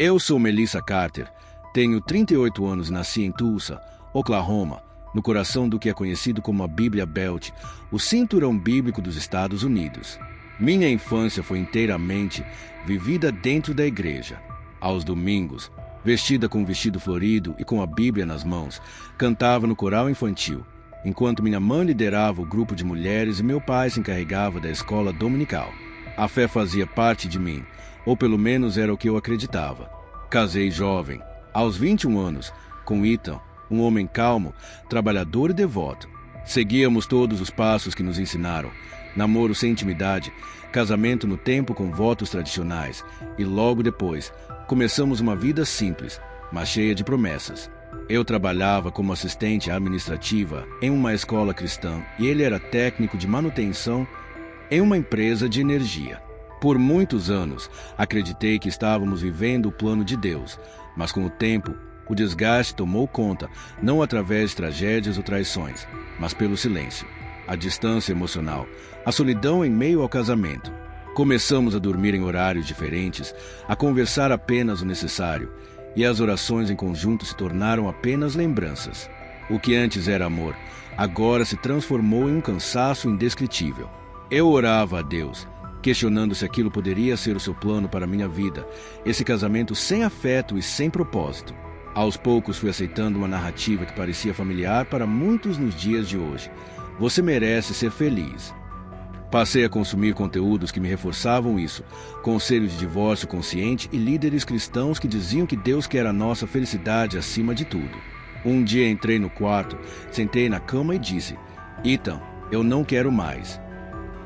Eu sou Melissa Carter, tenho 38 anos e nasci em Tulsa, Oklahoma, no coração do que é conhecido como a Bíblia Belt, o cinturão bíblico dos Estados Unidos. Minha infância foi inteiramente vivida dentro da igreja. Aos domingos, vestida com um vestido florido e com a Bíblia nas mãos, cantava no coral infantil, enquanto minha mãe liderava o grupo de mulheres e meu pai se encarregava da escola dominical. A fé fazia parte de mim, ou pelo menos era o que eu acreditava. Casei jovem, aos 21 anos, com Ethan, um homem calmo, trabalhador e devoto. Seguíamos todos os passos que nos ensinaram: namoro sem intimidade, casamento no tempo com votos tradicionais, e logo depois, começamos uma vida simples, mas cheia de promessas. Eu trabalhava como assistente administrativa em uma escola cristã e ele era técnico de manutenção em uma empresa de energia. Por muitos anos, acreditei que estávamos vivendo o plano de Deus, mas com o tempo, o desgaste tomou conta, não através de tragédias ou traições, mas pelo silêncio, a distância emocional, a solidão em meio ao casamento. Começamos a dormir em horários diferentes, a conversar apenas o necessário, e as orações em conjunto se tornaram apenas lembranças. O que antes era amor, agora se transformou em um cansaço indescritível. Eu orava a Deus, questionando se aquilo poderia ser o seu plano para a minha vida, esse casamento sem afeto e sem propósito. Aos poucos fui aceitando uma narrativa que parecia familiar para muitos nos dias de hoje. Você merece ser feliz. Passei a consumir conteúdos que me reforçavam isso, conselhos de divórcio consciente e líderes cristãos que diziam que Deus quer a nossa felicidade acima de tudo. Um dia entrei no quarto, sentei na cama e disse: Ethan, eu não quero mais.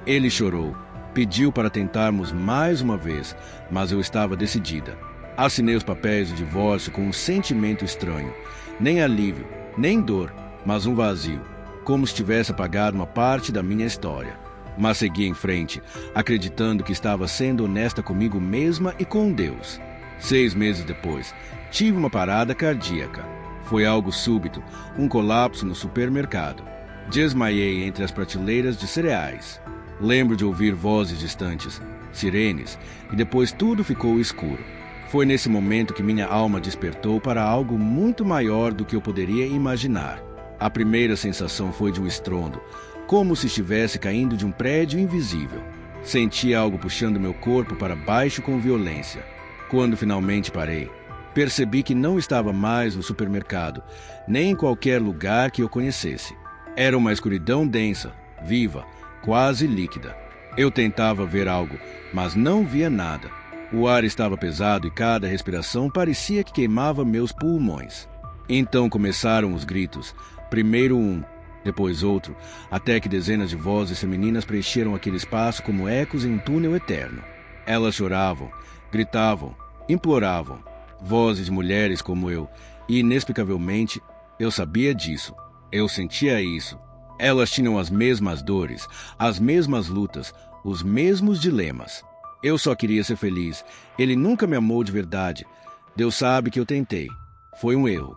Ele chorou. Pediu para tentarmos mais uma vez, mas eu estava decidida. Assinei os papéis do divórcio com um sentimento estranho. Nem alívio, nem dor, mas um vazio, como se tivesse apagado uma parte da minha história. Mas segui em frente, acreditando que estava sendo honesta comigo mesma e com Deus. 6 meses depois, tive uma parada cardíaca. Foi algo súbito, um colapso no supermercado. Desmaiei entre as prateleiras de cereais. Lembro de ouvir vozes distantes, sirenes, e depois tudo ficou escuro. Foi nesse momento que minha alma despertou para algo muito maior do que eu poderia imaginar. A primeira sensação foi de um estrondo, como se estivesse caindo de um prédio invisível. Senti algo puxando meu corpo para baixo com violência. Quando finalmente parei, percebi que não estava mais no supermercado, nem em qualquer lugar que eu conhecesse. Era uma escuridão densa, viva, quase líquida. Eu tentava ver algo, mas não via nada. O ar estava pesado e cada respiração parecia que queimava meus pulmões. Então começaram os gritos, primeiro um, depois outro, até que dezenas de vozes femininas preencheram aquele espaço como ecos em um túnel eterno. Elas choravam, gritavam, imploravam, vozes de mulheres como eu, e inexplicavelmente eu sabia disso, eu sentia isso. Elas tinham as mesmas dores, as mesmas lutas, os mesmos dilemas. Eu só queria ser feliz. Ele nunca me amou de verdade. Deus sabe que eu tentei. Foi um erro.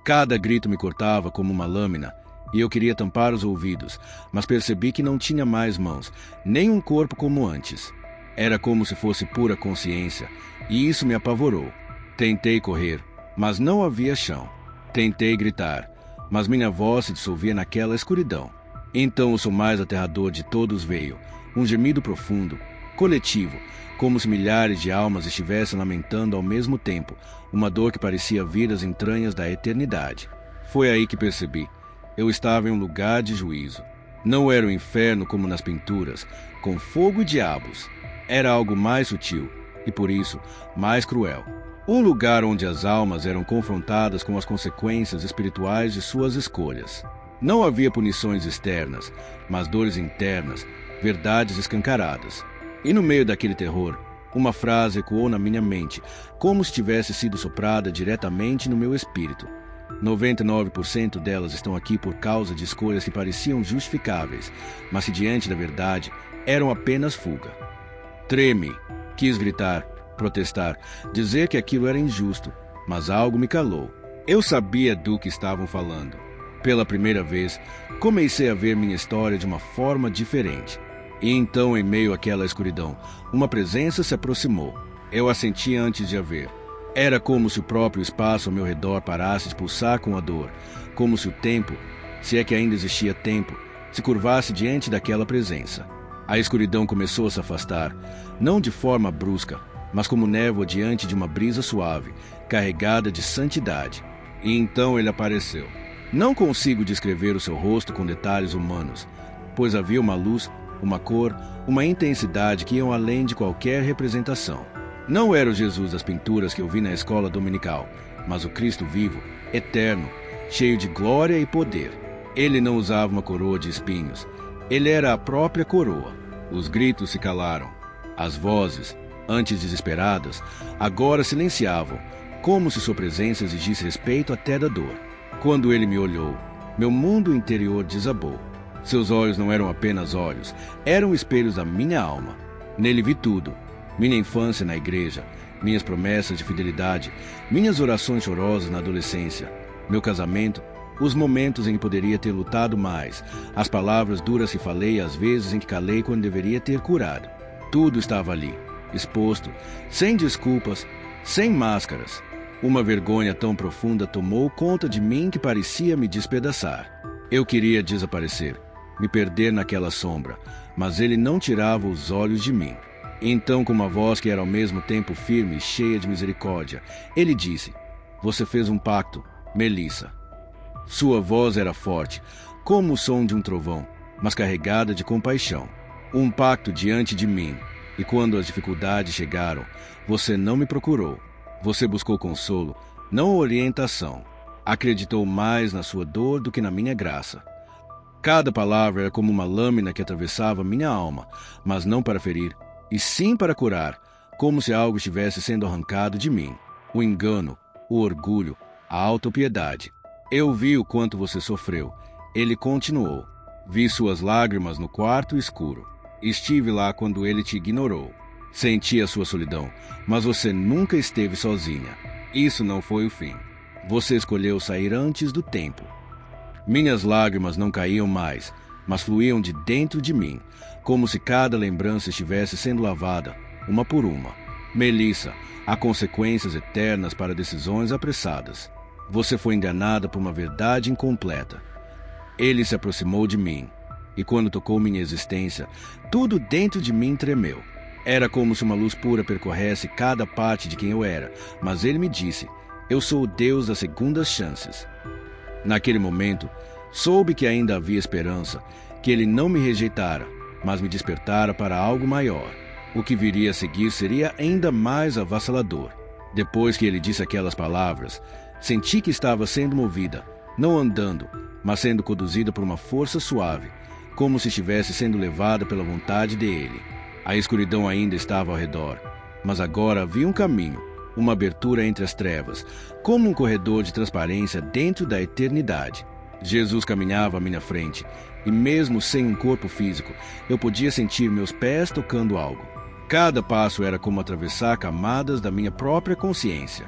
Cada grito me cortava como uma lâmina, e eu queria tampar os ouvidos, mas percebi que não tinha mais mãos, nem um corpo como antes. Era como se fosse pura consciência, e isso me apavorou. Tentei correr, mas não havia chão. Tentei gritar, mas minha voz se dissolvia naquela escuridão. Então o som mais aterrador de todos veio, um gemido profundo, coletivo, como se milhares de almas estivessem lamentando ao mesmo tempo, uma dor que parecia vir das entranhas da eternidade. Foi aí que percebi. Eu estava em um lugar de juízo. Não era o inferno como nas pinturas, com fogo e diabos. Era algo mais sutil, e por isso, mais cruel. Um lugar onde as almas eram confrontadas com as consequências espirituais de suas escolhas. Não havia punições externas, mas dores internas, verdades escancaradas. E no meio daquele terror, uma frase ecoou na minha mente, como se tivesse sido soprada diretamente no meu espírito. 99% delas estão aqui por causa de escolhas que pareciam justificáveis, mas que diante da verdade eram apenas fuga. Treme, quis gritar, protestar, dizer que aquilo era injusto, mas algo me calou. Eu sabia do que estavam falando. Pela primeira vez, comecei a ver minha história de uma forma diferente. E então, em meio àquela escuridão, uma presença se aproximou. Eu a senti antes de a ver. Era como se o próprio espaço ao meu redor parasse de pulsar com a dor, como se o tempo, se é que ainda existia tempo, se curvasse diante daquela presença. A escuridão começou a se afastar, não de forma brusca, mas como névoa diante de uma brisa suave, carregada de santidade. E então ele apareceu. Não consigo descrever o seu rosto com detalhes humanos, pois havia uma luz, uma cor, uma intensidade que iam além de qualquer representação. Não era o Jesus das pinturas que eu vi na escola dominical, mas o Cristo vivo, eterno, cheio de glória e poder. Ele não usava uma coroa de espinhos. Ele era a própria coroa. Os gritos se calaram. As vozes, antes desesperadas, agora silenciavam, como se sua presença exigisse respeito até da dor. Quando ele me olhou, meu mundo interior desabou. Seus olhos não eram apenas olhos, eram espelhos da minha alma. Nele vi tudo. Minha infância na igreja, minhas promessas de fidelidade, minhas orações chorosas na adolescência, meu casamento, os momentos em que poderia ter lutado mais, as palavras duras que falei, as vezes em que calei quando deveria ter curado. Tudo estava ali, exposto, sem desculpas, sem máscaras. Uma vergonha tão profunda tomou conta de mim que parecia me despedaçar. Eu queria desaparecer, me perder naquela sombra, mas ele não tirava os olhos de mim. Então, com uma voz que era ao mesmo tempo firme e cheia de misericórdia, ele disse: "Você fez um pacto, Melissa." Sua voz era forte, como o som de um trovão, mas carregada de compaixão. Um pacto diante de mim. E quando as dificuldades chegaram, você não me procurou. Você buscou consolo, não orientação. Acreditou mais na sua dor do que na minha graça. Cada palavra era como uma lâmina que atravessava minha alma, mas não para ferir, e sim para curar, como se algo estivesse sendo arrancado de mim. O engano, o orgulho, a autopiedade. Eu vi o quanto você sofreu. Ele continuou. Vi suas lágrimas no quarto escuro. Estive lá quando ele te ignorou. Senti a sua solidão, mas você nunca esteve sozinha. Isso não foi o fim. Você escolheu sair antes do tempo. Minhas lágrimas não caíam mais, mas fluíam de dentro de mim, como se cada lembrança estivesse sendo lavada, uma por uma. Melissa, há consequências eternas para decisões apressadas. Você foi enganada por uma verdade incompleta. Ele se aproximou de mim, e quando tocou minha existência, tudo dentro de mim tremeu. Era como se uma luz pura percorresse cada parte de quem eu era, mas ele me disse: "Eu sou o Deus das segundas chances." Naquele momento, soube que ainda havia esperança, que ele não me rejeitara, mas me despertara para algo maior. O que viria a seguir seria ainda mais avassalador. Depois que ele disse aquelas palavras, senti que estava sendo movida, não andando, mas sendo conduzida por uma força suave, como se estivesse sendo levada pela vontade dele. A escuridão ainda estava ao redor, mas agora havia um caminho, uma abertura entre as trevas, como um corredor de transparência dentro da eternidade. Jesus caminhava à minha frente, e mesmo sem um corpo físico, eu podia sentir meus pés tocando algo. Cada passo era como atravessar camadas da minha própria consciência.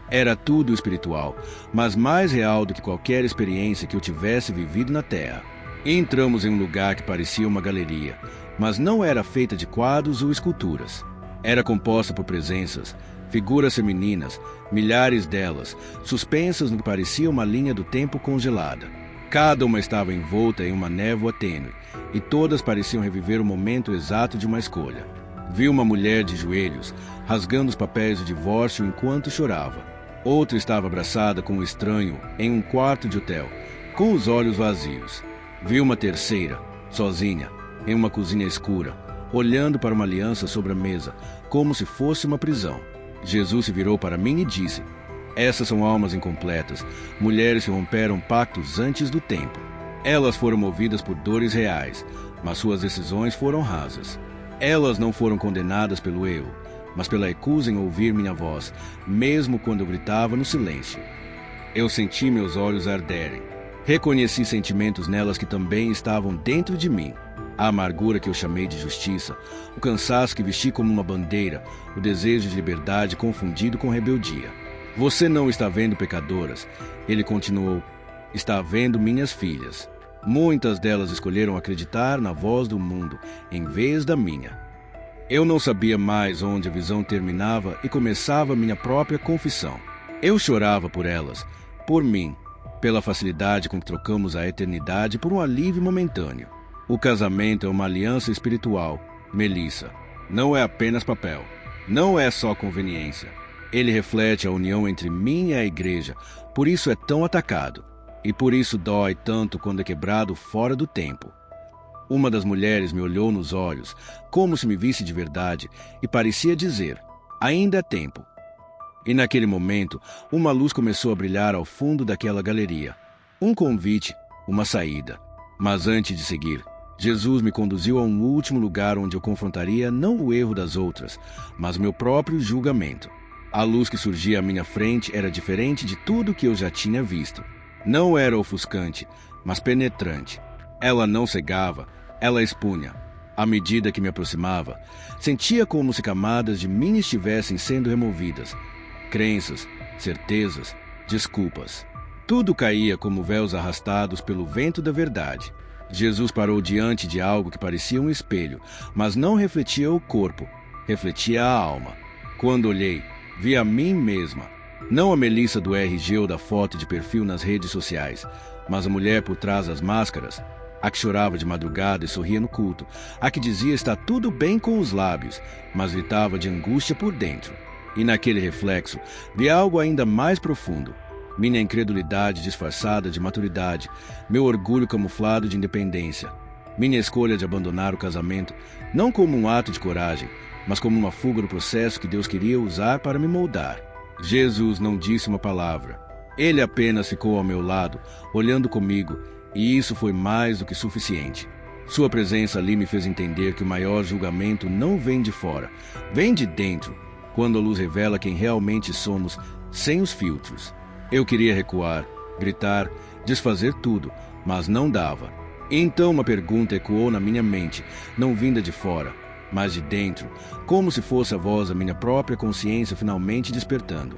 Era tudo espiritual, mas mais real do que qualquer experiência que eu tivesse vivido na Terra. Entramos em um lugar que parecia uma galeria, mas não era feita de quadros ou esculturas. Era composta por presenças, figuras femininas, milhares delas, suspensas no que parecia uma linha do tempo congelada. Cada uma estava envolta em uma névoa tênue, e todas pareciam reviver o momento exato de uma escolha. Vi uma mulher de joelhos, rasgando os papéis do divórcio enquanto chorava. Outra estava abraçada com um estranho em um quarto de hotel, com os olhos vazios. Vi uma terceira, sozinha, em uma cozinha escura, olhando para uma aliança sobre a mesa, como se fosse uma prisão. Jesus se virou para mim e disse: "Essas são almas incompletas, mulheres que romperam pactos antes do tempo. Elas foram movidas por dores reais, mas suas decisões foram rasas. Elas não foram condenadas pelo erro, mas pela recusa em ouvir minha voz, mesmo quando eu gritava no silêncio. Eu senti meus olhos arderem. Reconheci sentimentos nelas que também estavam dentro de mim. A amargura que eu chamei de justiça, o cansaço que vesti como uma bandeira, o desejo de liberdade confundido com rebeldia. Você não está vendo pecadoras, ele continuou, está vendo minhas filhas. Muitas delas escolheram acreditar na voz do mundo, em vez da minha. Eu não sabia mais onde a visão terminava e começava minha própria confissão. Eu chorava por elas, por mim, pela facilidade com que trocamos a eternidade por um alívio momentâneo. O casamento é uma aliança espiritual, Melissa. Não é apenas papel. Não é só conveniência. Ele reflete a união entre mim e a igreja, por isso é tão atacado. E por isso dói tanto quando é quebrado fora do tempo. Uma das mulheres me olhou nos olhos, como se me visse de verdade, e parecia dizer, ainda é tempo. E naquele momento, uma luz começou a brilhar ao fundo daquela galeria. Um convite, uma saída. Mas antes de seguir, Jesus me conduziu a um último lugar onde eu confrontaria não o erro das outras, mas meu próprio julgamento. A luz que surgia à minha frente era diferente de tudo que eu já tinha visto. Não era ofuscante, mas penetrante. Ela não cegava, ela expunha. À medida que me aproximava, sentia como se camadas de mim estivessem sendo removidas. Crenças, certezas, desculpas. Tudo caía como véus arrastados pelo vento da verdade. Jesus parou diante de algo que parecia um espelho, mas não refletia o corpo, refletia a alma. Quando olhei, vi a mim mesma. Não a Melissa do RG ou da foto de perfil nas redes sociais, mas a mulher por trás das máscaras, a que chorava de madrugada e sorria no culto, a que dizia estar tudo bem com os lábios, mas gritava de angústia por dentro. E naquele reflexo, vi algo ainda mais profundo. Minha incredulidade disfarçada de maturidade, meu orgulho camuflado de independência, minha escolha de abandonar o casamento, não como um ato de coragem, mas como uma fuga do processo que Deus queria usar para me moldar. Jesus não disse uma palavra. Ele apenas ficou ao meu lado, olhando comigo, e isso foi mais do que suficiente. Sua presença ali me fez entender que o maior julgamento não vem de fora, vem de dentro, quando a luz revela quem realmente somos, sem os filtros. Eu queria recuar, gritar, desfazer tudo, mas não dava. Então uma pergunta ecoou na minha mente, não vinda de fora, mas de dentro, como se fosse a voz da minha própria consciência finalmente despertando.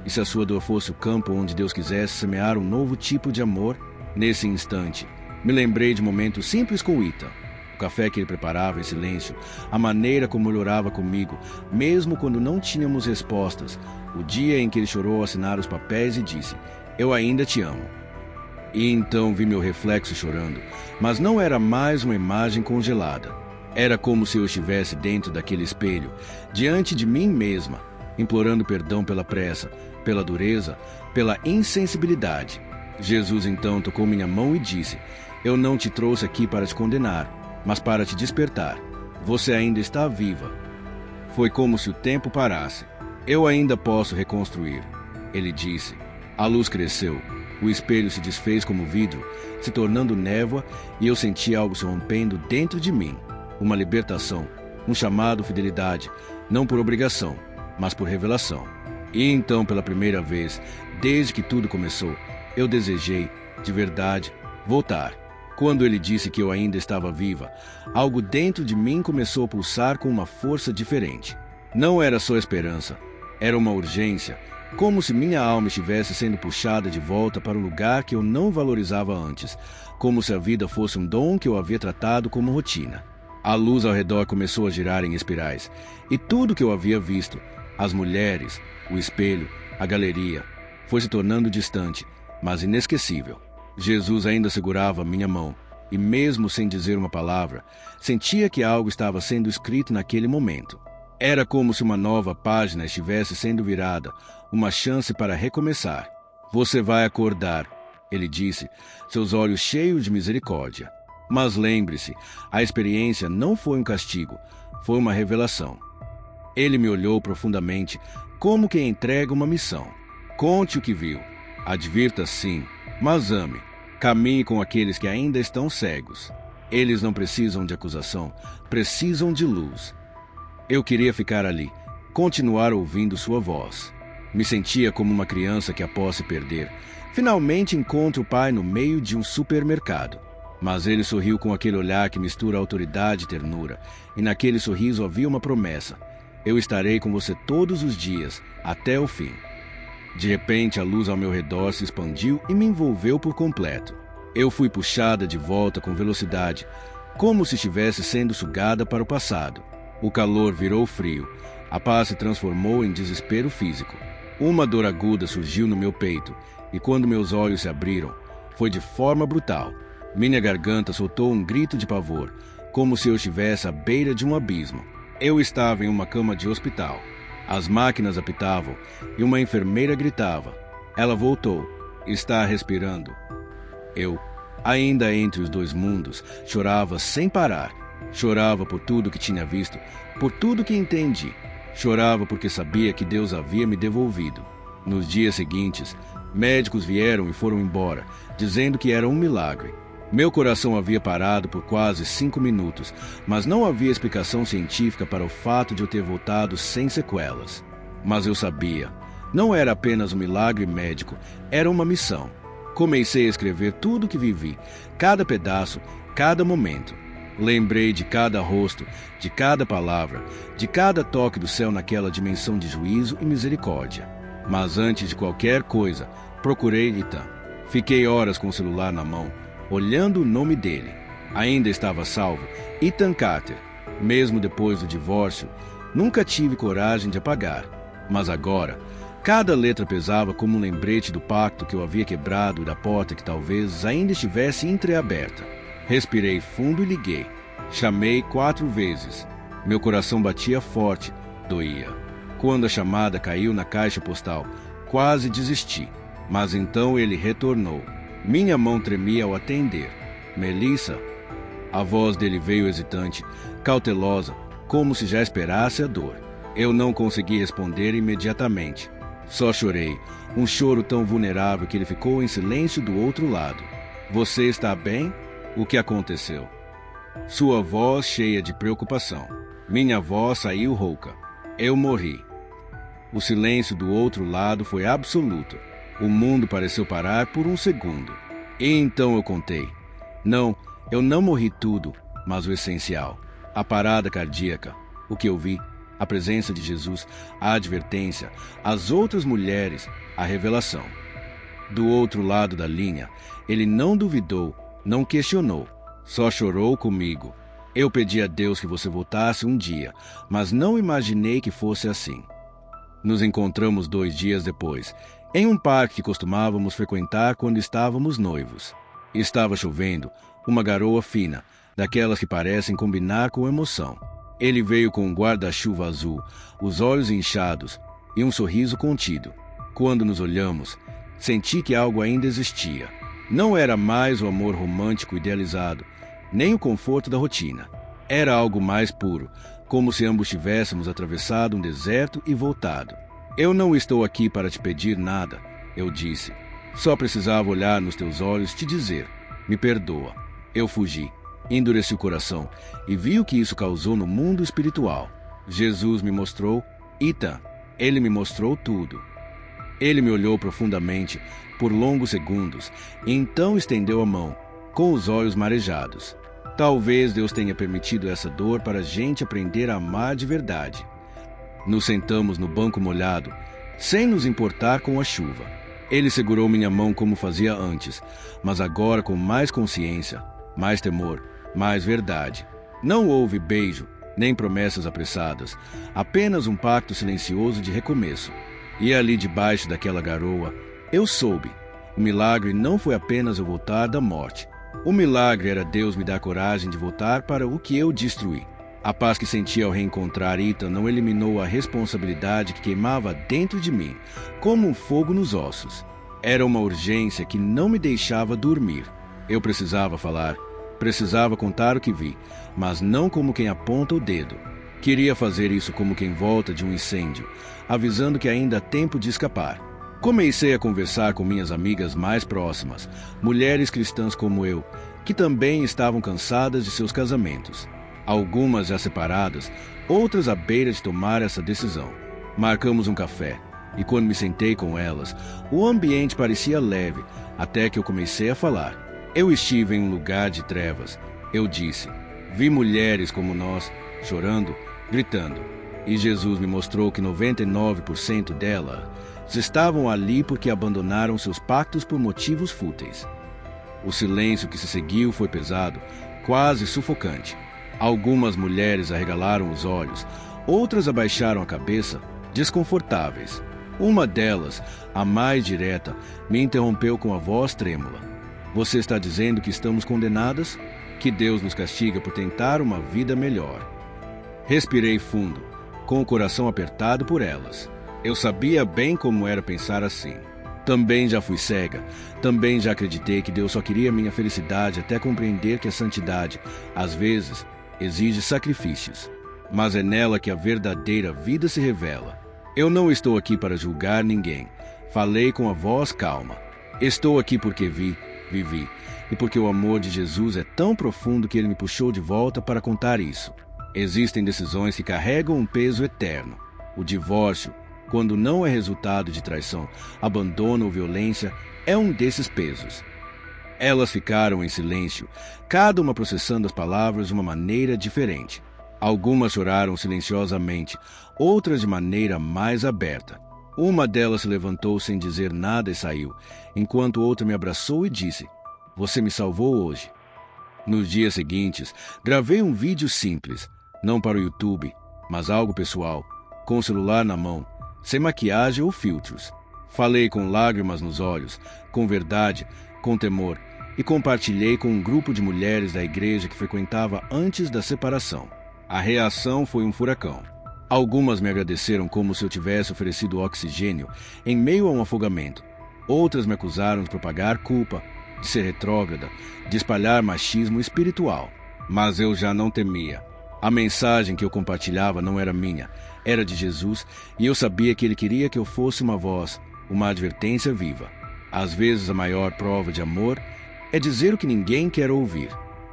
E se a sua dor fosse o campo onde Deus quisesse semear um novo tipo de amor? Nesse instante, me lembrei de momentos simples com Ita. O café que ele preparava em silêncio, a maneira como ele orava comigo, mesmo quando não tínhamos respostas, o dia em que ele chorou ao assinar os papéis e disse, eu ainda te amo. E então vi meu reflexo chorando, mas não era mais uma imagem congelada. Era como se eu estivesse dentro daquele espelho, diante de mim mesma, implorando perdão pela pressa, pela dureza, pela insensibilidade. Jesus então tocou minha mão e disse, eu não te trouxe aqui para te condenar, mas para te despertar. Você ainda está viva. Foi como se o tempo parasse. Eu ainda posso reconstruir. Ele disse. A luz cresceu. O espelho se desfez como vidro, se tornando névoa, e eu senti algo se rompendo dentro de mim. Uma libertação, um chamado fidelidade, não por obrigação, mas por revelação. E então, pela primeira vez, desde que tudo começou, eu desejei, de verdade, voltar. Quando ele disse que eu ainda estava viva, algo dentro de mim começou a pulsar com uma força diferente. Não era só esperança, era uma urgência, como se minha alma estivesse sendo puxada de volta para o lugar que eu não valorizava antes, como se a vida fosse um dom que eu havia tratado como rotina. A luz ao redor começou a girar em espirais, e tudo que eu havia visto, as mulheres, o espelho, a galeria, foi se tornando distante, mas inesquecível. Jesus ainda segurava minha mão, e mesmo sem dizer uma palavra, sentia que algo estava sendo escrito naquele momento. Era como se uma nova página estivesse sendo virada, uma chance para recomeçar. Você vai acordar, ele disse, seus olhos cheios de misericórdia. Mas lembre-se, a experiência não foi um castigo, foi uma revelação. Ele me olhou profundamente, como quem entrega uma missão. Conte o que viu. Advirta sim, mas ame. Caminhe com aqueles que ainda estão cegos. Eles não precisam de acusação, precisam de luz. Eu queria ficar ali, continuar ouvindo sua voz. Me sentia como uma criança que, após se perder, finalmente encontra o pai no meio de um supermercado. Mas ele sorriu com aquele olhar que mistura autoridade e ternura, e naquele sorriso havia uma promessa. Eu estarei com você todos os dias, até o fim. De repente, a luz ao meu redor se expandiu e me envolveu por completo. Eu fui puxada de volta com velocidade, como se estivesse sendo sugada para o passado. O calor virou frio. A paz se transformou em desespero físico. Uma dor aguda surgiu no meu peito, e quando meus olhos se abriram, foi de forma brutal. Minha garganta soltou um grito de pavor, como se eu estivesse à beira de um abismo. Eu estava em uma cama de hospital. As máquinas apitavam e uma enfermeira gritava. Ela voltou. Está respirando. Eu, ainda entre os dois mundos, chorava sem parar. Chorava por tudo que tinha visto, por tudo que entendi. Chorava porque sabia que Deus havia me devolvido. Nos dias seguintes, médicos vieram e foram embora, dizendo que era um milagre. Meu coração havia parado por quase 5 minutos, mas não havia explicação científica para o fato de eu ter voltado sem sequelas. Mas eu sabia. Não era apenas um milagre médico, era uma missão. Comecei a escrever tudo o que vivi, cada pedaço, cada momento. Lembrei de cada rosto, de cada palavra, de cada toque do céu naquela dimensão de juízo e misericórdia. Mas antes de qualquer coisa, procurei Ethan. Fiquei horas com o celular na mão, olhando o nome dele. Ainda estava salvo, Ethan Carter. Mesmo depois do divórcio, nunca tive coragem de apagar. Mas agora, cada letra pesava como um lembrete do pacto que eu havia quebrado e da porta que talvez ainda estivesse entreaberta. Respirei fundo e liguei. Chamei 4 vezes. Meu coração batia forte, doía. Quando a chamada caiu na caixa postal, quase desisti. Mas então ele retornou. Minha mão tremia ao atender. Melissa? A voz dele veio hesitante, cautelosa, como se já esperasse a dor. Eu não consegui responder imediatamente. Só chorei, um choro tão vulnerável que ele ficou em silêncio do outro lado. Você está bem? O que aconteceu? Sua voz cheia de preocupação. Minha voz saiu rouca. Eu morri. O silêncio do outro lado foi absoluto. O mundo pareceu parar por um segundo. E então eu contei. Não, eu não morri tudo, mas o essencial. A parada cardíaca, o que eu vi, a presença de Jesus, a advertência, as outras mulheres, a revelação. Do outro lado da linha, ele não duvidou, não questionou, só chorou comigo. Eu pedi a Deus que você voltasse um dia, mas não imaginei que fosse assim. Nos encontramos 2 dias depois, em um parque que costumávamos frequentar quando estávamos noivos. Estava chovendo, uma garoa fina, daquelas que parecem combinar com emoção. Ele veio com um guarda-chuva azul, os olhos inchados e um sorriso contido. Quando nos olhamos, senti que algo ainda existia. Não era mais o amor romântico idealizado, nem o conforto da rotina. Era algo mais puro, como se ambos tivéssemos atravessado um deserto e voltado. Eu não estou aqui para te pedir nada, eu disse. Só precisava olhar nos teus olhos e te dizer, me perdoa. Eu fugi, endureci o coração e vi o que isso causou no mundo espiritual. Jesus me mostrou, Ethan, ele me mostrou tudo. Ele me olhou profundamente por longos segundos e então estendeu a mão, com os olhos marejados. Talvez Deus tenha permitido essa dor para a gente aprender a amar de verdade. Nos sentamos no banco molhado, sem nos importar com a chuva. Ele segurou minha mão como fazia antes, mas agora com mais consciência, mais temor, mais verdade. Não houve beijo, nem promessas apressadas, apenas um pacto silencioso de recomeço. E ali debaixo daquela garoa, eu soube. O milagre não foi apenas eu voltar da morte. O milagre era Deus me dar coragem de voltar para o que eu destruí. A paz que senti ao reencontrar Ethan não eliminou a responsabilidade que queimava dentro de mim, como um fogo nos ossos. Era uma urgência que não me deixava dormir. Eu precisava falar, precisava contar o que vi, mas não como quem aponta o dedo. Queria fazer isso como quem volta de um incêndio, avisando que ainda há tempo de escapar. Comecei a conversar com minhas amigas mais próximas, mulheres cristãs como eu, que também estavam cansadas de seus casamentos. Algumas já separadas, outras à beira de tomar essa decisão. Marcamos um café, e quando me sentei com elas, o ambiente parecia leve, até que eu comecei a falar. Eu estive em um lugar de trevas. Eu disse, vi mulheres como nós, chorando, gritando. E Jesus me mostrou que 99% delas estavam ali porque abandonaram seus pactos por motivos fúteis. O silêncio que se seguiu foi pesado, quase sufocante. Algumas mulheres arregalaram os olhos, outras abaixaram a cabeça, desconfortáveis. Uma delas, a mais direta, me interrompeu com a voz trêmula. Você está dizendo que estamos condenadas? Que Deus nos castiga por tentar uma vida melhor. Respirei fundo, com o coração apertado por elas. Eu sabia bem como era pensar assim. Também já fui cega, também já acreditei que Deus só queria minha felicidade até compreender que a santidade, às vezes, exige sacrifícios. Mas é nela que a verdadeira vida se revela. Eu não estou aqui para julgar ninguém. Falei com a voz calma. Estou aqui porque vivi, e porque o amor de Jesus é tão profundo que ele me puxou de volta para contar isso. Existem decisões que carregam um peso eterno. O divórcio, quando não é resultado de traição, abandono ou violência, é um desses pesos. Elas ficaram em silêncio, cada uma processando as palavras de uma maneira diferente. Algumas choraram silenciosamente, outras de maneira mais aberta. Uma delas se levantou sem dizer nada e saiu, enquanto outra me abraçou e disse: "Você me salvou hoje." Nos dias seguintes, gravei um vídeo simples, não para o YouTube, mas algo pessoal, com o celular na mão, sem maquiagem ou filtros. Falei com lágrimas nos olhos, com verdade, com temor, e compartilhei com um grupo de mulheres da igreja que frequentava antes da separação. A reação foi um furacão. Algumas me agradeceram como se eu tivesse oferecido oxigênio em meio a um afogamento. Outras me acusaram de propagar culpa, de ser retrógrada, de espalhar machismo espiritual. Mas eu já não temia. A mensagem que eu compartilhava não era minha, era de Jesus, e eu sabia que ele queria que eu fosse uma voz, uma advertência viva. Às vezes a maior prova de amor é dizer o que ninguém quer ouvir.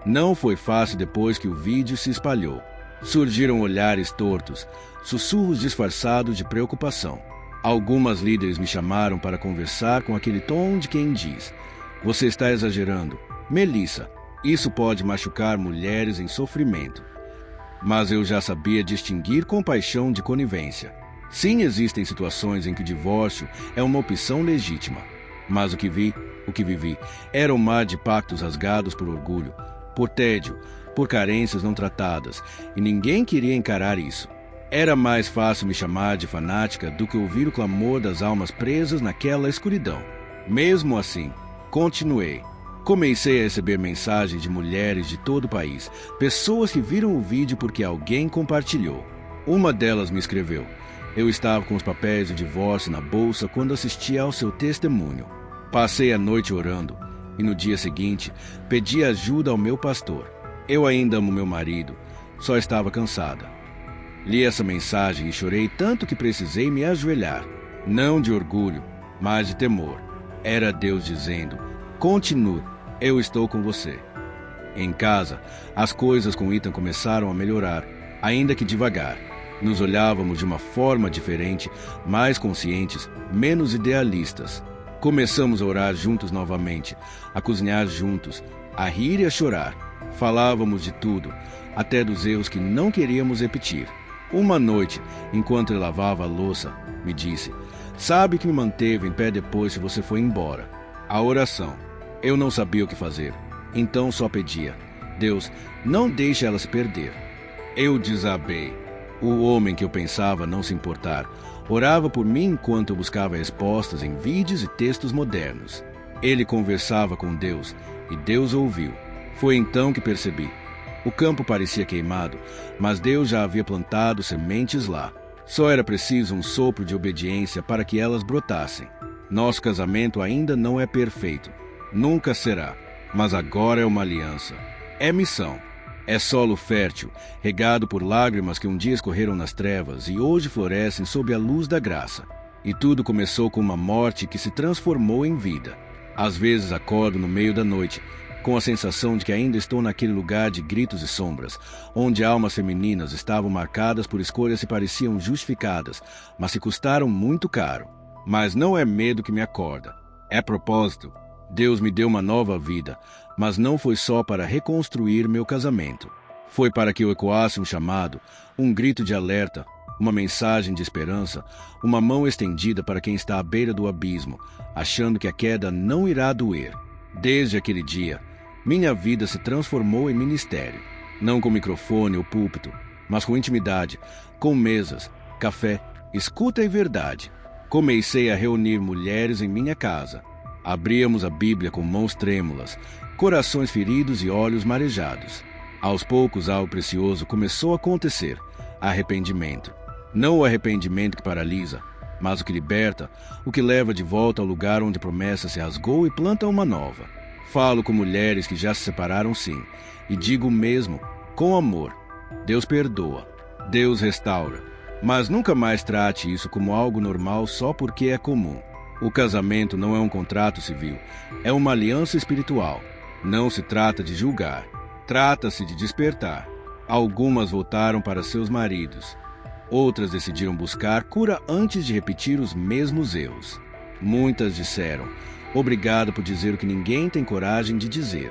Não foi fácil depois que o vídeo se espalhou. Surgiram olhares tortos, sussurros disfarçados de preocupação. Algumas líderes me chamaram para conversar com aquele tom de quem diz: "Você está exagerando. Melissa, isso pode machucar mulheres em sofrimento." Mas eu já sabia distinguir compaixão de conivência. Sim, existem situações em que o divórcio é uma opção legítima. Mas o que vivi, era um mar de pactos rasgados por orgulho, por tédio, por carências não tratadas, e ninguém queria encarar isso. Era mais fácil me chamar de fanática do que ouvir o clamor das almas presas naquela escuridão. Mesmo assim, continuei. Comecei a receber mensagens de mulheres de todo o país, pessoas que viram o vídeo porque alguém compartilhou. Uma delas me escreveu: "Eu estava com os papéis do divórcio na bolsa quando assisti ao seu testemunho. Passei a noite orando, e no dia seguinte pedi ajuda ao meu pastor. Eu ainda amo meu marido, só estava cansada." Li essa mensagem e chorei tanto que precisei me ajoelhar. Não de orgulho, mas de temor. Era Deus dizendo: "Continue, eu estou com você." Em casa, as coisas com Ethan começaram a melhorar, ainda que devagar. Nos olhávamos de uma forma diferente, mais conscientes, menos idealistas. Começamos a orar juntos novamente, a cozinhar juntos, a rir e a chorar. Falávamos de tudo, até dos erros que não queríamos repetir. Uma noite, enquanto ele lavava a louça, me disse: "Sabe que me manteve em pé depois que você foi embora?" A oração. Eu não sabia o que fazer, então só pedia: "Deus, não deixe ela se perder." Eu desabei. O homem que eu pensava não se importar orava por mim enquanto eu buscava respostas em vídeos e textos modernos. Ele conversava com Deus, e Deus ouviu. Foi então que percebi. O campo parecia queimado, mas Deus já havia plantado sementes lá. Só era preciso um sopro de obediência para que elas brotassem. Nosso casamento ainda não é perfeito. Nunca será. Mas agora é uma aliança. É missão. É solo fértil, regado por lágrimas que um dia escorreram nas trevas e hoje florescem sob a luz da graça. E tudo começou com uma morte que se transformou em vida. Às vezes acordo no meio da noite, com a sensação de que ainda estou naquele lugar de gritos e sombras, onde almas femininas estavam marcadas por escolhas que pareciam justificadas, mas que custaram muito caro. Mas não é medo que me acorda, é propósito. Deus me deu uma nova vida, mas não foi só para reconstruir meu casamento. Foi para que eu ecoasse um chamado, um grito de alerta, uma mensagem de esperança, uma mão estendida para quem está à beira do abismo, achando que a queda não irá doer. Desde aquele dia, minha vida se transformou em ministério. Não com microfone ou púlpito, mas com intimidade, com mesas, café, escuta e verdade. Comecei a reunir mulheres em minha casa. Abríamos a Bíblia com mãos trêmulas, corações feridos e olhos marejados. Aos poucos, algo precioso começou a acontecer: arrependimento. Não o arrependimento que paralisa, mas o que liberta, o que leva de volta ao lugar onde a promessa se rasgou e planta uma nova. Falo com mulheres que já se separaram, sim, e digo o mesmo, com amor. Deus perdoa, Deus restaura, mas nunca mais trate isso como algo normal só porque é comum. O casamento não é um contrato civil, é uma aliança espiritual. Não se trata de julgar, trata-se de despertar. Algumas voltaram para seus maridos. Outras decidiram buscar cura antes de repetir os mesmos erros. Muitas disseram: obrigado por dizer o que ninguém tem coragem de dizer.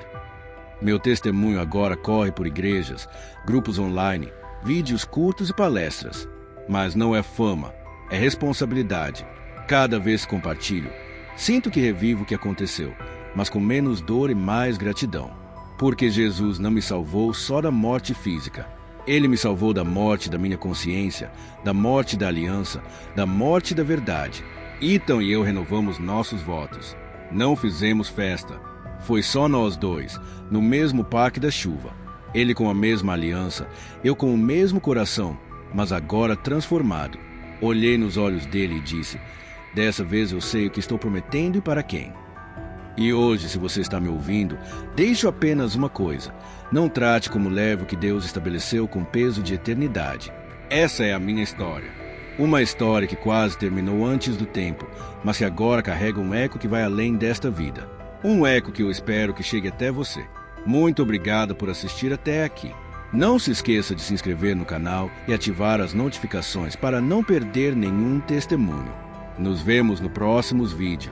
Meu testemunho agora corre por igrejas, grupos online, vídeos curtos e palestras. Mas não é fama, é responsabilidade. Cada vez que compartilho, sinto que revivo o que aconteceu, mas com menos dor e mais gratidão. Porque Jesus não me salvou só da morte física. Ele me salvou da morte da minha consciência, da morte da aliança, da morte da verdade. Ethan e eu renovamos nossos votos. Não fizemos festa. Foi só nós dois, no mesmo parque da chuva. Ele com a mesma aliança, eu com o mesmo coração, mas agora transformado. Olhei nos olhos dele e disse: dessa vez eu sei o que estou prometendo e para quem. E hoje, se você está me ouvindo, deixo apenas uma coisa: não trate como leve o que Deus estabeleceu com peso de eternidade. Essa é a minha história. Uma história que quase terminou antes do tempo, mas que agora carrega um eco que vai além desta vida. Um eco que eu espero que chegue até você. Muito obrigado por assistir até aqui. Não se esqueça de se inscrever no canal e ativar as notificações para não perder nenhum testemunho. Nos vemos no próximo vídeo.